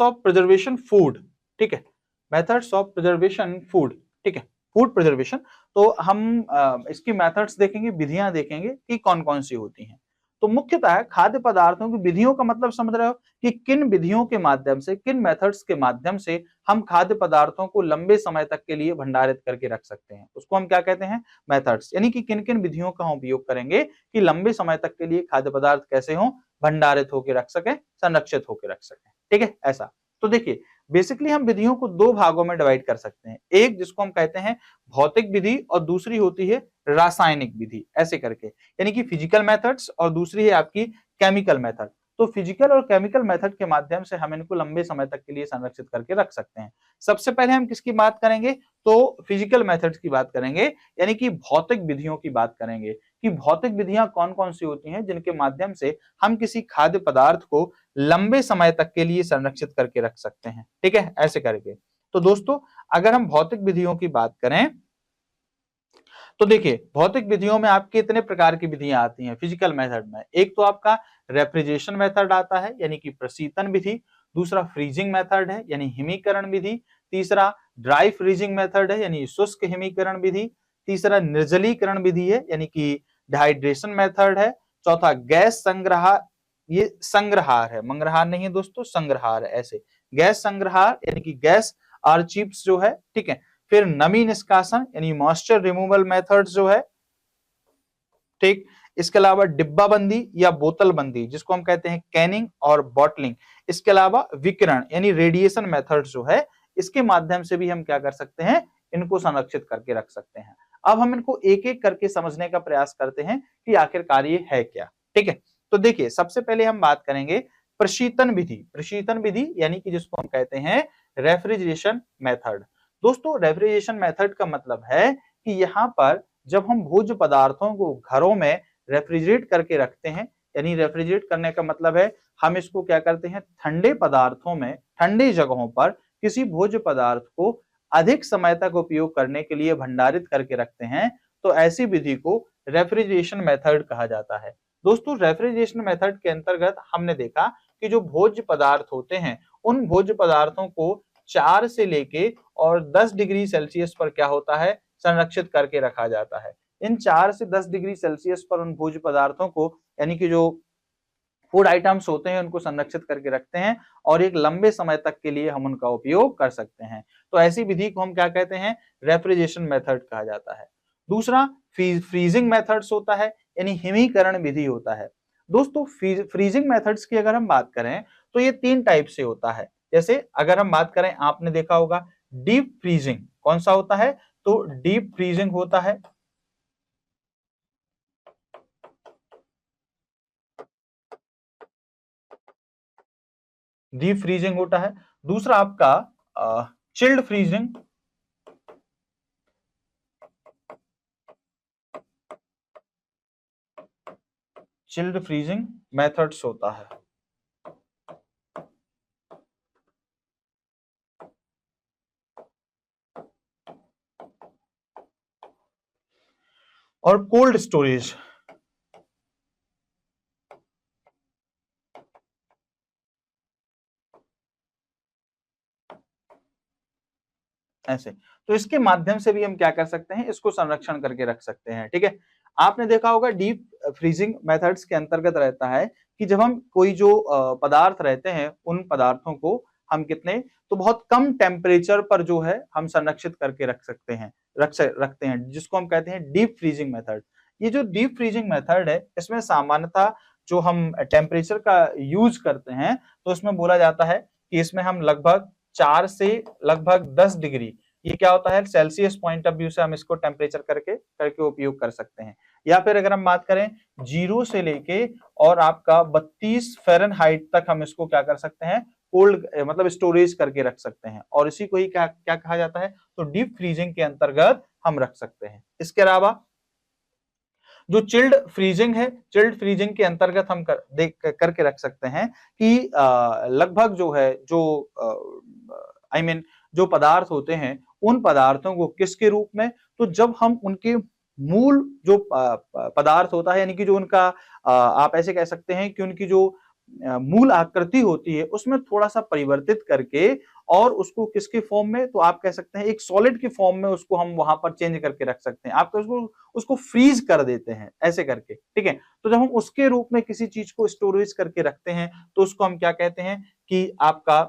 ऑफ प्रिजर्वेशन फूड। ठीक है, मेथड्स ऑफ प्रिजर्वेशन फूड। ठीक है, फूड प्रिजर्वेशन। तो हम इसकी मेथड्स देखेंगे, विधियां देखेंगे कि कौन कौन सी होती हैं। तो मुख्यतः खाद्य पदार्थों की विधियों का मतलब समझ रहे हो कि किन विधियों के माध्यम से, किन मेथड्स के माध्यम से हम खाद्य पदार्थों को लंबे समय तक के लिए भंडारित करके रख सकते हैं, उसको हम क्या कहते हैं, मेथड्स। यानी कि किन किन विधियों का हम उपयोग करेंगे कि लंबे समय तक के लिए खाद्य पदार्थ कैसे हो, भंडारित होकर रख सके, संरक्षित होकर रख सके। ठीक है, ऐसा। तो देखिए बेसिकली हम विधियों को दो भागों में डिवाइड कर सकते हैं, एक जिसको हम कहते हैं भौतिक विधि और दूसरी होती है रासायनिक विधि, ऐसे करके, यानी कि फिजिकल मेथड्स और दूसरी है आपकी केमिकल मेथड। तो फिजिकल और केमिकल मेथड के माध्यम से हम इनको लंबे समय तक के लिए संरक्षित करके रख सकते हैं। सबसे पहले हम किसकी बात करेंगे, तो फिजिकल मेथड्स की बात करेंगे, यानी कि भौतिक विधियों की बात करेंगे कि भौतिक विधियां कौन कौन सी होती हैं जिनके माध्यम से हम किसी खाद्य पदार्थ को लंबे समय तक के लिए संरक्षित करके रख सकते हैं। ठीक है, ऐसे करके। तो दोस्तों अगर हम भौतिक विधियों की बात करें तो देखिए भौतिक विधियों में आपके इतने प्रकार की विधियां आती हैं फिजिकल मेथड में। एक तो आपका रेफ्रिजरेशन मेथड आता है यानी कि प्रशीतन विधि, दूसरा फ्रीजिंग मेथड है यानी हिमीकरण विधि, तीसरा ड्राई फ्रीजिंग मेथड है यानी शुष्क हिमीकरण विधि, तीसरा निर्जलीकरण विधि है यानी कि डिहाइड्रेशन मेथड है, चौथा गैस संग्रह, ये संग्रहार है, मंग्रहार नहीं है दोस्तों, संग्रहार है, ऐसे गैस संग्रहार यानी कि गैस आर्चिव्स जो है। ठीक है, फिर नमी निष्कासन यानी मॉइस्चर रिमूवल मेथड्स जो है। ठीक, इसके अलावा डिब्बा बंदी या बोतल बंदी जिसको हम कहते हैं कैनिंग और बॉटलिंग, इसके अलावा विकिरण यानी रेडिएशन मेथड्स जो है, इसके माध्यम से भी हम क्या कर सकते हैं, इनको संरक्षित करके रख सकते हैं। अब हम इनको एक एक करके समझने का प्रयास करते हैं कि आखिरकार ये है क्या। ठीक है, तो देखिए सबसे पहले हम बात करेंगे प्रशीतन विधि। प्रशीतन विधि यानी कि जिसको हम कहते हैं रेफ्रिजरेशन मेथड। दोस्तों रेफ्रिजरेशन मेथड का मतलब है कि यहाँ पर जब हम भोज्य पदार्थों को घरों में रेफ्रिजरेट करके रखते हैं, यानी रेफ्रिजरेट करने का मतलब है हम इसको क्या करते हैं, ठंडे पदार्थों में, ठंडी जगहों पर किसी भोज्य पदार्थ को अधिक समय तक उपयोग करने के लिए भंडारित करके रखते हैं, तो ऐसी विधि को रेफ्रिजरेशन मेथड कहा जाता है। दोस्तों रेफ्रिजरेशन मेथड के अंतर्गत हमने देखा कि जो भोज्य पदार्थ होते हैं उन भोज्य पदार्थों को 4 से लेके और 10 डिग्री सेल्सियस पर क्या होता है, संरक्षित करके रखा जाता है। इन 4 से 10 डिग्री सेल्सियस पर उन भोज्य पदार्थों को, यानी कि जो फूड आइटम्स होते हैं उनको संरक्षित करके रखते हैं और एक लंबे समय तक के लिए हम उनका उपयोग कर सकते हैं। तो ऐसी विधि को हम क्या कहते हैं, रेफ्रिजरेशन मेथड कहा जाता है। दूसरा फ्रीजिंग मेथड्स होता है यानी हिमीकरण विधि होता है। दोस्तों फ्रीजिंग मेथड्स की अगर हम बात करें तो ये 3 टाइप से होता है। जैसे अगर हम बात करें, आपने देखा होगा डीप फ्रीजिंग, कौन सा होता है, तो डीप फ्रीजिंग होता है। डीप फ्रीजिंग होता है। दूसरा आपका chilled freezing, chilled freezing methods होता है। और कोल्ड स्टोरेज, ऐसे। तो इसके माध्यम से भी हम क्या कर सकते हैं, इसको संरक्षण करके रख सकते हैं। ठीक है, आपने देखा होगा डीप फ्रीजिंग मेथड्स के अंतर्गत रहता है कि जब हम कोई जो पदार्थ रहते हैं उन पदार्थों को हम कितने, तो बहुत कम टेम्परेचर पर जो है हम संरक्षित करके रख सकते हैं, रखते हैं, जिसको हम कहते हैं डीप फ्रीजिंग मेथड। ये जो डीप फ्रीजिंग मेथड है इसमें सामान्यतः जो हम टेम्परेचर का यूज करते हैं तो इसमें बोला जाता है कि इसमें हम लगभग 4 से लगभग 10 डिग्री, ये क्या होता है, सेल्सियस पॉइंट ऑफ व्यू से हम इसको टेम्परेचर करके करके उपयोग कर सकते हैं। या फिर अगर हम बात करें 0 से लेके और आपका 32 फ़ारेनहाइट तक हम इसको क्या कर सकते हैं, कोल्ड मतलब स्टोरेज करके रख सकते हैं, और इसी को ही क्या क्या कहा जाता है, तो डीप फ्रीजिंग के अंतर्गत हम रख सकते हैं। इसके अलावा जो चिल्ड फ्रीजिंग है, चिल्ड फ्रीजिंग के अंतर्गत हम करके रख सकते हैं कि लगभग जो है, जो आई मीन जो पदार्थ होते हैं उन पदार्थों को किसके रूप में, तो जब हम उनके मूल जो पदार्थ होता है, यानी कि जो उनका आप ऐसे कह सकते हैं कि उनकी जो मूल आकृति होती है उसमें थोड़ा सा परिवर्तित करके और उसको किसके फॉर्म में, तो आप कह सकते हैं एक सॉलिड के फॉर्म में उसको हम वहां पर चेंज करके रख सकते हैं। आप उसको फ्रीज कर देते हैं ऐसे करके, ठीक है। तो जब हम उसके रूप में किसी चीज को स्टोरेज करके रखते हैं तो उसको हम क्या कहते हैं कि आपका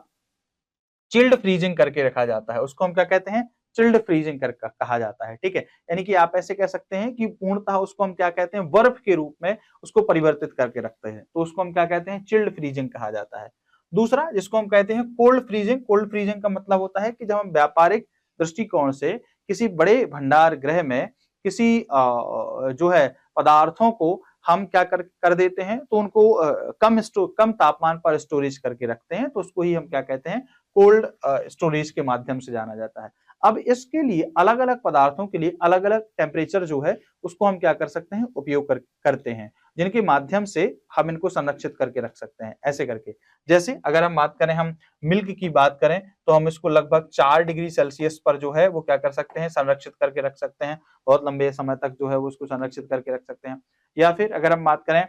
चिल्ड फ्रीजिंग करके रखा जाता है। उसको हम क्या कहते हैं, चिल्ड फ्रीजिंग कर कहा जाता है, ठीक है। यानी कि आप ऐसे कह सकते हैं कि पूर्णतः उसको हम क्या कहते हैं, बर्फ के रूप में उसको परिवर्तित करके रखते हैं, तो उसको हम क्या कहते हैं, चिल्ड फ्रीजिंग कहा जाता है। दूसरा जिसको हम कहते हैं कोल्ड फ्रीजिंग। कोल्ड फ्रीजिंग का मतलब होता है कि जब हम व्यापारिक दृष्टिकोण से किसी बड़े भंडार गृह में किसी जो है पदार्थों को हम क्या कर देते हैं, तो उनको कम तापमान पर स्टोरेज करके रखते हैं, तो उसको ही हम क्या कहते हैं, कोल्ड स्टोरेज के माध्यम से जाना जाता है। अब इसके लिए अलग अलग पदार्थों के लिए अलग अलग टेम्परेचर जो है उसको हम क्या कर सकते हैं, उपयोग करते हैं, जिनके माध्यम से हम इनको संरक्षित करके रख सकते हैं ऐसे करके। जैसे अगर हम बात करें, हम मिल्क की बात करें तो हम इसको लगभग 4 डिग्री सेल्सियस पर जो है वो क्या कर सकते हैं, संरक्षित करके रख सकते हैं, बहुत लंबे समय तक जो है वो उसको संरक्षित करके रख सकते हैं। या फिर अगर हम बात करें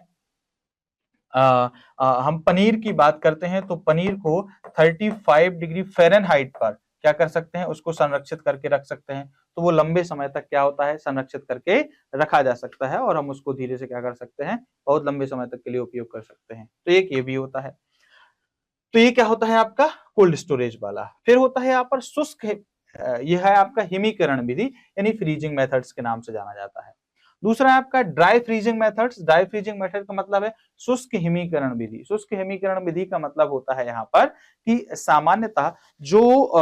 हम पनीर की बात करते हैं तो पनीर को 35 डिग्री फ़ारेनहाइट पर क्या कर सकते हैं, उसको संरक्षित करके रख सकते हैं, तो वो लंबे समय तक क्या होता है, संरक्षित करके रखा जा सकता है और हम उसको धीरे से क्या कर सकते हैं, बहुत लंबे समय तक के लिए उपयोग कर सकते हैं। तो एक ये भी होता है। तो ये क्या होता है आपका कोल्ड स्टोरेज वाला। फिर होता है यहाँ पर शुष्क ये है आपका हिमीकरण विधि, यानी फ्रीजिंग मेथड्स के नाम से जाना जाता है। दूसरा है आपका dry freezing methods. Dry freezing method का मतलब है शुष्क हिमीकरण विधि। शुष्क हिमीकरण विधि का मतलब होता है यहाँ पर कि सामान्यतः जो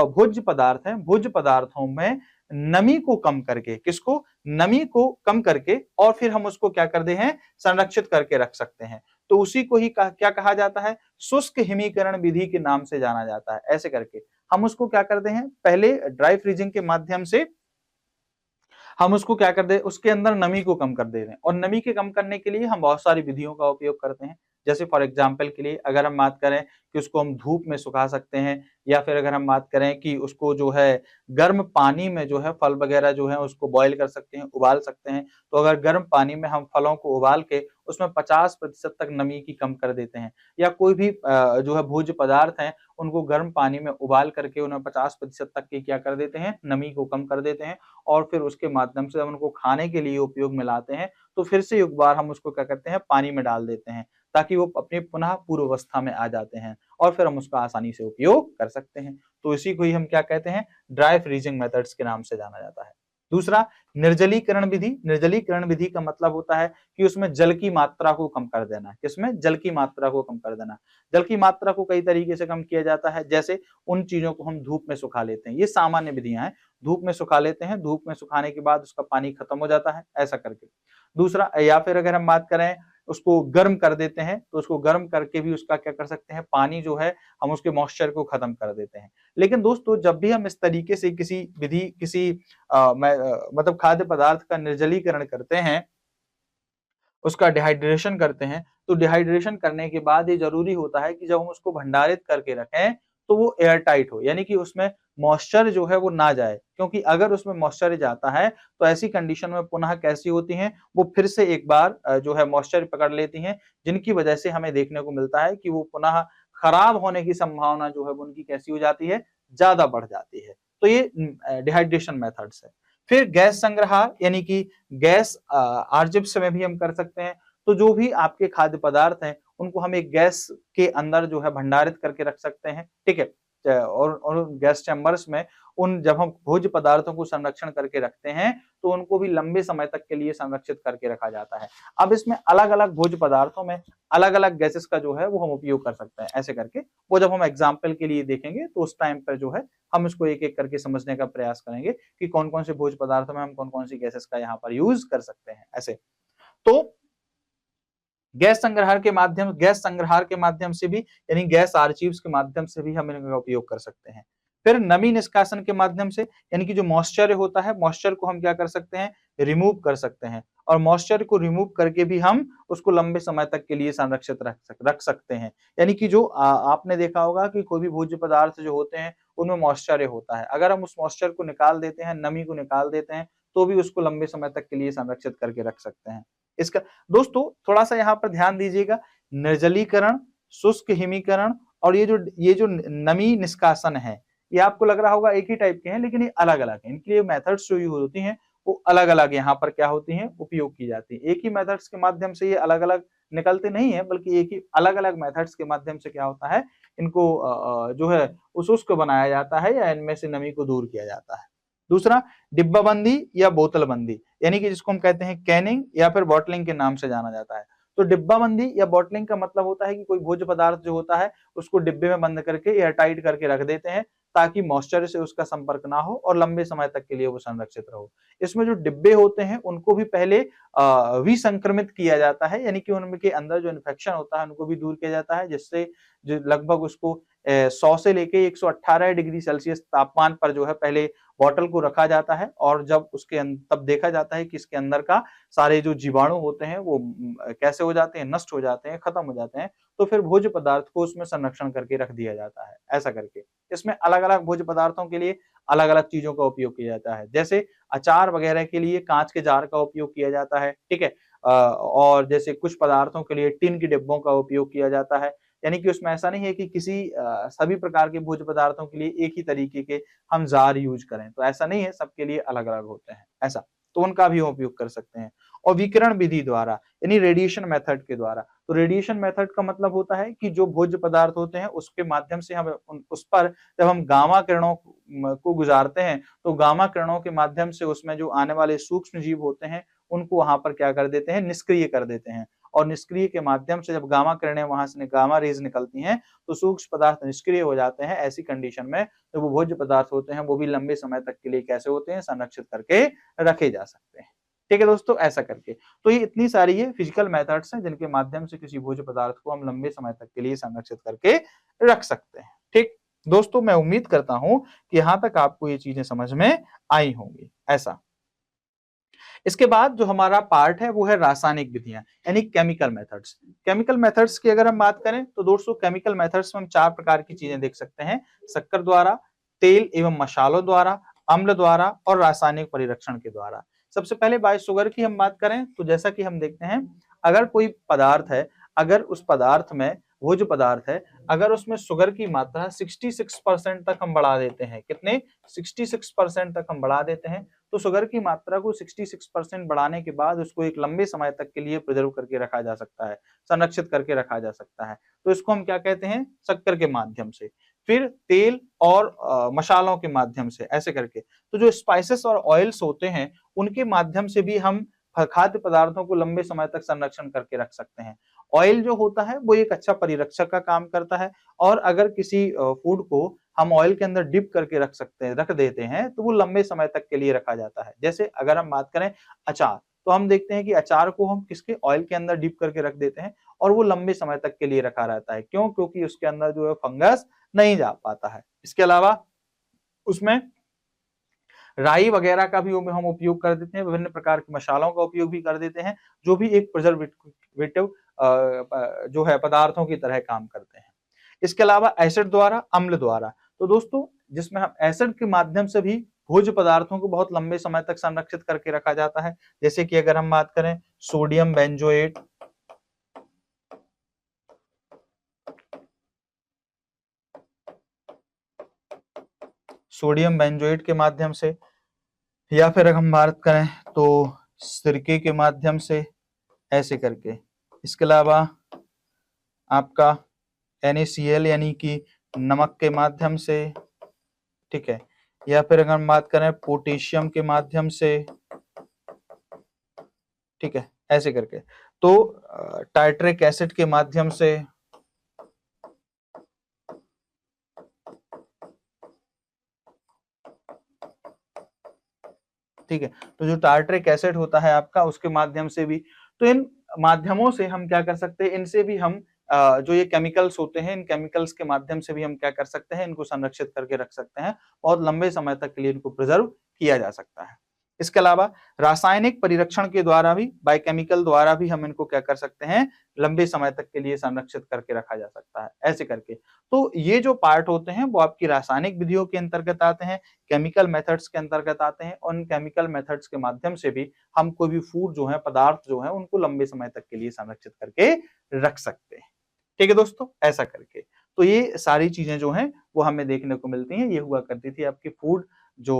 भोज्य पदार्थ है, भोज्य पदार्थों में नमी को कम करके, किसको, नमी को कम करके, और फिर हम उसको क्या कर दे हैं, संरक्षित करके रख सकते हैं। तो उसी को ही क्या कहा जाता है, शुष्क हिमीकरण विधि के नाम से जाना जाता है। ऐसे करके हम उसको क्या करते हैं, पहले ड्राई फ्रीजिंग के माध्यम से हम उसको क्या कर दे, उसके अंदर नमी को कम कर दे रहे हैं, और नमी के कम करने के लिए हम बहुत सारी विधियों का उपयोग करते हैं। जैसे फॉर एग्जाम्पल के लिए अगर हम बात करें कि उसको हम धूप में सुखा सकते हैं, या फिर अगर हम बात करें कि उसको जो है गर्म पानी में जो है फल वगैरह जो है उसको बॉयल कर सकते हैं, उबाल सकते हैं। तो अगर गर्म पानी में हम फलों को उबाल के उसमें 50% तक नमी की कम कर देते हैं, या कोई भी जो है भोज्य पदार्थ है उनको गर्म पानी में उबाल करके उन्हें 50% तक की क्या कर देते हैं, नमी को कम कर देते हैं, और फिर उसके माध्यम से हम उनको खाने के लिए उपयोग में लाते हैं, तो फिर से एक बार हम उसको क्या करते हैं, पानी में डाल देते हैं, ताकि वो अपनी पुनः पूर्व अवस्था में आ जाते हैं, और फिर हम उसका आसानी से उपयोग कर सकते हैं। तो इसी को ही हम क्या कहते हैं, ड्राई फ्रीजिंग मेथड्स के नाम से जाना जाता है। दूसरा निर्जलीकरण विधि। निर्जलीकरण विधि का मतलब होता है कि उसमें जल की मात्रा को कम कर देना। किसमें, जल की मात्रा को कम कर देना। जल की मात्रा को कई तरीके से कम किया जाता है, जैसे उन चीजों को हम धूप में सुखा लेते हैं, ये सामान्य विधियां हैं। धूप में सुखा लेते हैं, धूप में सुखाने के बाद उसका पानी खत्म हो जाता है, ऐसा करके। दूसरा, या फिर अगर हम बात करें उसको गर्म कर देते हैं, तो उसको गर्म करके भी उसका क्या कर सकते हैं, पानी जो है हम उसके मॉइस्चर को खत्म कर देते हैं। लेकिन दोस्तों जब भी हम इस तरीके से किसी विधि, किसी मतलब खाद्य पदार्थ का निर्जलीकरण करते हैं, उसका डिहाइड्रेशन करते हैं, तो डिहाइड्रेशन करने के बाद ये जरूरी होता है कि जब हम उसको भंडारित करके रखें तो वो एयर टाइट हो, यानी कि उसमें मॉइस्चर जो है वो ना जाए, क्योंकि अगर उसमें मॉइस्चर जाता है तो ऐसी कंडीशन में पुनः कैसी होती हैं, वो फिर से एक बार जो है मॉइस्चर पकड़ लेती हैं, जिनकी वजह से हमें देखने को मिलता है कि वो पुनः खराब होने की संभावना जो है वो उनकी कैसी हो जाती है, ज्यादा बढ़ जाती है। तो ये डिहाइड्रेशन मेथड्स है। फिर गैस संग्रह, यानी कि गैस आर्जिप्स में भी हम कर सकते हैं। तो जो भी आपके खाद्य पदार्थ हैं उनको हम एक गैस के अंदर जो है भंडारित करके रख सकते हैं, ठीक है। और गैस चैम्बर्स में उन जब हम भोज्य पदार्थों को संरक्षण करके रखते हैं तो उनको भी लंबे समय तक के लिए संरक्षित करके रखा जाता है। अब इसमें अलग अलग भोज्य पदार्थों में अलग अलग गैसेस का जो है वो हम उपयोग कर सकते हैं ऐसे करके। वो जब हम एग्जाम्पल के लिए देखेंगे तो उस टाइम पर जो है हम इसको एक एक करके समझने का प्रयास करेंगे कि कौन कौन से भोज्य पदार्थों में हम कौन कौन सी गैसेस का यहाँ पर यूज कर सकते हैं ऐसे। तो गैस संग्रह के माध्यम से भी, यानी गैस आर्चीव्स के माध्यम से भी हम इनका उपयोग कर सकते हैं। फिर नमी निष्कासन के माध्यम से, यानी कि जो मॉइस्चर होता है, मॉइस्चर को हम क्या कर सकते हैं, रिमूव कर सकते हैं, और मॉइस्चर को रिमूव करके भी हम उसको लंबे समय तक के लिए संरक्षित रख सकते हैं। यानी कि जो आपने देखा होगा कि कोई भी भोज्य पदार्थ जो होते हैं उनमें मॉइस्चर होता है, अगर हम उस मॉइस्चर को निकाल देते हैं, नमी को निकाल देते हैं, तो भी उसको लंबे समय तक के लिए संरक्षित करके रख सकते हैं। इसका दोस्तों थोड़ा सा यहाँ पर ध्यान दीजिएगा, निर्जलीकरण, शुष्क हिमीकरण और ये जो नमी निष्कासन है, ये आपको लग रहा होगा एक ही टाइप के हैं, लेकिन ये अलग अलग हैं। इनके लिए मेथड्स जो यूज होती हैं वो अलग अलग यहाँ पर क्या होती हैं, उपयोग की जाती है। एक ही मेथड्स के माध्यम से ये अलग अलग निकलते नहीं है, बल्कि एक ही अलग अलग मेथड्स के माध्यम से क्या होता है, इनको जो है शुष्क बनाया जाता है या इनमें से नमी को दूर किया जाता है। दूसरा, डिब्बाबंदी या बोतलबंदी, यानी कि जिसको हम कहते हैं कैनिंग या फिर बॉटलिंग के नाम से जाना जाता है। तो डिब्बाबंदी या बॉटलिंग का मतलब होता है कि कोई भोज्य पदार्थ जो होता है उसको डिब्बे में बंद करके एयर टाइट करके रख देते हैं, ताकि मॉइस्चर से उसका संपर्क ना हो और लंबे समय तक के लिए वो संरक्षित रहो। इसमें जो डिब्बे होते हैं उनको भी पहले विसंक्रमित किया जाता है, यानी कि उनके अंदर जो इन्फेक्शन होता है उनको भी दूर किया जाता है, जिससे जो लगभग उसको 100 से लेके 118 डिग्री सेल्सियस तापमान पर जो है पहले बॉटल को रखा जाता है, और जब उसके तब देखा जाता है कि इसके अंदर का सारे जो जीवाणु होते हैं वो कैसे हो जाते हैं, नष्ट हो जाते हैं, खत्म हो जाते हैं, तो फिर भोज्य पदार्थ को उसमें संरक्षण करके रख दिया जाता है, ऐसा करके। इसमें अलग-अलग भोज्य पदार्थों के लिए अलग-अलग चीजों का उपयोग किया जाता है। जैसे अचार वगैरह के लिए कांच के जार का उपयोग किया जाता है, ठीक है? और जैसे कुछ पदार्थों के लिए टिन के डिब्बों का उपयोग किया जाता है। यानी कि उसमें ऐसा नहीं है कि किसी सभी प्रकार के भोज्य पदार्थों के लिए एक ही तरीके के हम जार यूज करें, तो ऐसा नहीं है, सबके लिए अलग-अलग होते हैं, ऐसा। तो उनका भी हम उपयोग कर सकते हैं। और विकिरण विधि द्वारा, यानी रेडिएशन मेथड के द्वारा। तो रेडिएशन मेथड का मतलब होता है कि जो भोज्य पदार्थ होते हैं उसके माध्यम से हम उस पर जब हम गामा किरणों को गुजारते हैं, तो गामा किरणों के माध्यम से उसमें जो आने वाले सूक्ष्म जीव होते हैं उनको वहां पर क्या कर देते हैं, निष्क्रिय कर देते हैं। और निष्क्रिय के माध्यम से जब गामा किरणें वहां से गामा रेज निकलती हैं तो सूक्ष्म पदार्थ निष्क्रिय हो जाते हैं। ऐसी कंडीशन में जो वो भोज्य पदार्थ होते हैं वो भी लंबे समय तक के लिए कैसे होते हैं, संरक्षित करके रखे जा सकते हैं। ठीक है दोस्तों, ऐसा करके। तो ये इतनी सारी ये फिजिकल मेथड्स हैं जिनके माध्यम से किसी भोज्य पदार्थ को हम लंबे समय तक के लिए संरक्षित करके रख सकते हैं। ठीक दोस्तों, मैं उम्मीद करता हूं कि यहां तक आपको ये चीजें समझ में आई होंगी, ऐसा। इसके बाद जो हमारा पार्ट है वो है रासायनिक विधियां, यानी केमिकल मेथड्स। केमिकल मेथड्स की अगर हम बात करें तो दोस्तों केमिकल मेथड्स में हम 4 प्रकार की चीजें देख सकते हैं: शक्कर द्वारा, तेल एवं मसालों द्वारा, अम्ल द्वारा और रासायनिक परिरक्षण के द्वारा। सबसे पहले बाय शुगर की हम बात करें तो जैसा कि हम देखते हैं, अगर कोई पदार्थ है, अगर उस पदार्थ में, वो जो पदार्थ है, अगर उसमें शुगर की मात्रा 66% तक हम बढ़ा देते हैं, कितने, 66% तक हम बढ़ा देते हैं, तो शुगर की मात्रा को 66% बढ़ाने के बाद उसको एक लंबे समय तक के लिए प्रिजर्व करके रखा जा सकता है, संरक्षित करके रखा जा सकता है। तो इसको हम क्या कहते हैं, शक्कर के माध्यम से। फिर तेल और मसालों के माध्यम से, ऐसे करके। तो जो स्पाइसेस और ऑयल्स होते हैं उनके माध्यम से भी हम खाद्य पदार्थों को लंबे समय तक संरक्षण करके रख सकते हैं। ऑयल जो होता है वो एक अच्छा परिरक्षक का काम करता है, और अगर किसी फूड को हम ऑयल के अंदर डिप करके रख सकते हैं, रख देते हैं, तो वो लंबे समय तक के लिए रखा जाता है। जैसे अगर हम बात करें अचार, तो हम देखते हैं कि अचार को हम किसके, ऑयल के अंदर डिप करके रख देते हैं और वो लंबे समय तक के लिए रखा रहता है। क्यों? क्योंकि उसके अंदर जो है फंगस नहीं जा पाता है। इसके अलावा उसमें राई वगैरह का भी हम उपयोग कर देते हैं, विभिन्न प्रकार के मसालों का उपयोग भी कर देते हैं, जो भी एक प्रिजर्वेटिव जो है पदार्थों की तरह काम करते हैं। इसके अलावा एसिड द्वारा, अम्ल द्वारा। तो दोस्तों जिसमें हम एसिड के माध्यम से भी भोज्य पदार्थों को बहुत लंबे समय तक संरक्षित करके रखा जाता है। जैसे कि अगर हम बात करें सोडियम बेंजोएट, सोडियम बेंजोएट के माध्यम से, या फिर अगर हम बात करें तो सिरके के माध्यम से, ऐसे करके। इसके अलावा आपका NaCl यानी कि नमक के माध्यम से, ठीक है, या फिर अगर हम बात करें पोटेशियम के माध्यम से, ठीक है, ऐसे करके। तो टाइट्रिक एसिड के माध्यम से, ठीक है, तो जो टार्ट्रिक एसिड होता है आपका, उसके माध्यम से भी। तो इन माध्यमों से हम क्या कर सकते हैं, इनसे भी हम जो ये केमिकल्स होते हैं, इन केमिकल्स के माध्यम से भी हम क्या कर सकते हैं, इनको संरक्षित करके रख सकते हैं, बहुत लंबे समय तक के लिए इनको प्रिजर्व किया जा सकता है। इसके अलावा रासायनिक परिरक्षण के द्वारा भी, बायोकेमिकल द्वारा भी हम इनको क्या कर सकते हैं, लंबे समय तक के लिए संरक्षित करके रखा जा सकता है, ऐसे करके। तो ये जो पार्ट होते हैं वो आपकी रासायनिक विधियों के अंतर्गत आते हैं, केमिकल मेथड्स के अंतर्गत आते हैं, और उन केमिकल मेथड्स के माध्यम से भी हम कोई भी फूड जो है, पदार्थ जो है, उनको लंबे समय तक के लिए संरक्षित करके रख सकते हैं। ठीक है दोस्तों, ऐसा करके। तो ये सारी चीजें जो हैं वो हमें देखने को मिलती हैं। ये हुआ करती थी आपकी फूड जो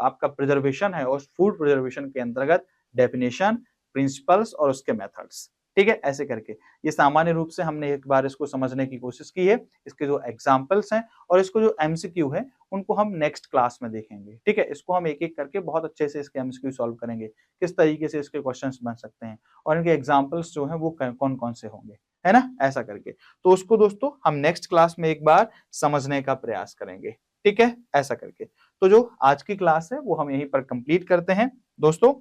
आपका प्रिजर्वेशन है, उस फूड प्रिजर्वेशन के अंतर्गत डेफिनेशन, प्रिंसिपल्स और उसके मेथड्स। ठीक है, ऐसे करके ये सामान्य रूप से हमने एक बार इसको समझने की कोशिश की है। इसके जो एग्जाम्पल्स हैं और इसको जो एमसीक्यू है उनको हम नेक्स्ट क्लास में देखेंगे। ठीक है, इसको हम एक-एक करके बहुत अच्छे से इसके एमसीक्यू सॉल्व करेंगे। किस तरीके से इसके क्वेश्चंस बन सकते हैं और इनके एग्जाम्पल्स जो हैं वो कौन-कौन से होंगे, है ना? ऐसा करके। तो उसको दोस्तों हम नेक्स्ट क्लास में एक बार समझने का प्रयास करेंगे। ठीक है, ऐसा करके। तो जो आज की क्लास है वो हम यहीं पर कंप्लीट करते हैं। दोस्तों,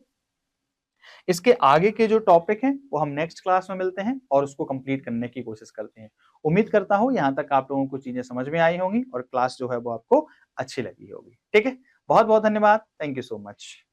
इसके आगे के जो टॉपिक हैं वो हम नेक्स्ट क्लास में मिलते हैं और उसको कंप्लीट करने की कोशिश करते हैं। उम्मीद करता हूँ यहाँ तक आप लोगों को चीजें समझ में आई होंगी और क्लास जो है वो आपको अच्छी लगी होगी। ठीक है, बहुत बहुत धन्यवाद। Thank you so much.